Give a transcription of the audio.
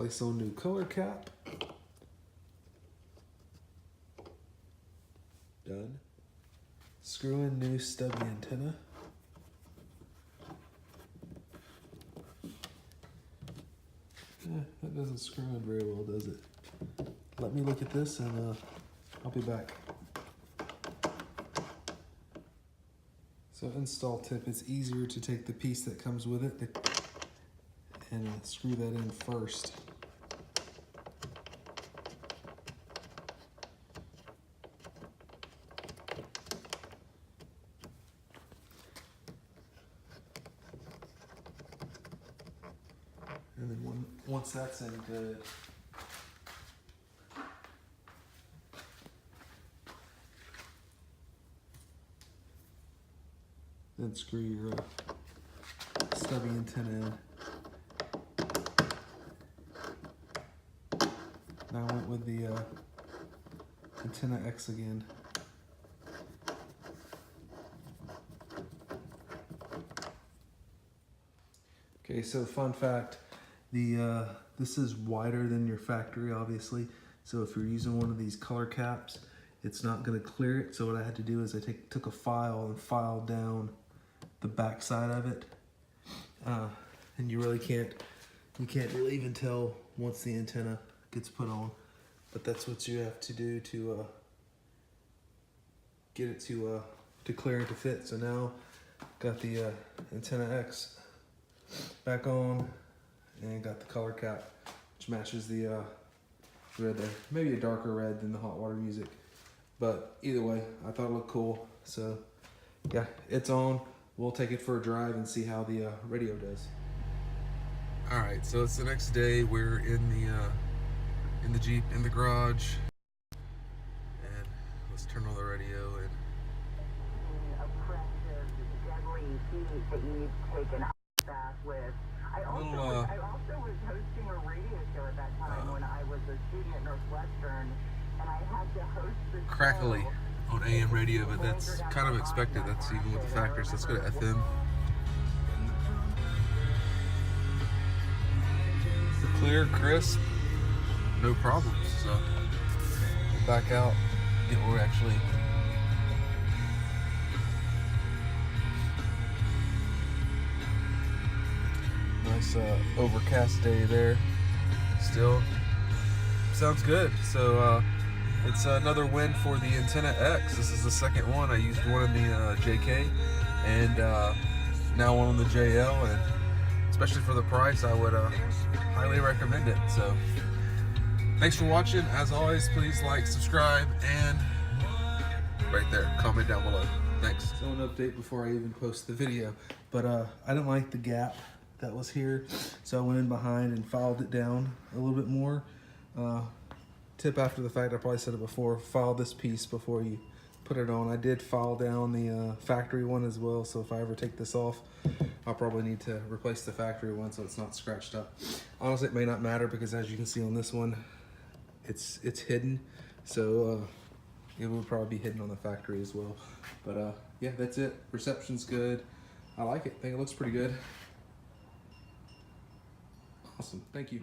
Place on new color cap. Done. Screw in new stubby antenna. That doesn't screw in very well, does it? Let me look at this and I'll be back. So install tip, it's easier to take the piece that comes with it and screw that in first. And then once that's in good, then screw your stubby antenna in. Now I went with the antenna X again. Okay, so fun fact, this is wider than your factory, obviously. So if you're using one of these color caps, it's not going to clear it. So what I had to do is I took a file and filed down the back side of it, and you really can't leave until once the antenna gets put on. But that's what you have to do to get it to clear and to fit. So now got the antenna X back on and got the color cap, which matches the red there. Maybe a darker red than the hot water music, but either way, I thought it looked cool. So yeah, it's on. We'll take it for a drive and see how the radio does. All right, so it's the next day. We're in the Jeep in the garage, and let's turn on the radio. And oppressive, deadly heat that you've taken back with. I also was hosting a radio show at that time when I was a student at Northwestern, and I had to host the crackly show on AM radio, but that's kind of expected. That's even with the factors. Let's go to FM. Clear, crisp, no problems. So we'll back out, get where we're actually. Nice overcast day there. Still sounds good. So it's another win for the antenna X. This is the second one. I used one in the JK and now one on the JL, and especially for the price, I would highly recommend it. So thanks for watching. As always, please like, subscribe, and right there, comment down below. Thanks. So an update before I even post the video, but I didn't like the gap that was here, so I went in behind and filed it down a little bit more. Tip after the fact, I probably said it before, file this piece before you put it on. I did file down the factory one as well, so if I ever take this off, I'll probably need to replace the factory one so it's not scratched up. Honestly, it may not matter because as you can see on this one, it's hidden, so it will probably be hidden on the factory as well. But yeah, that's it. Reception's good. I like it. I think it looks pretty good. Awesome. Thank you.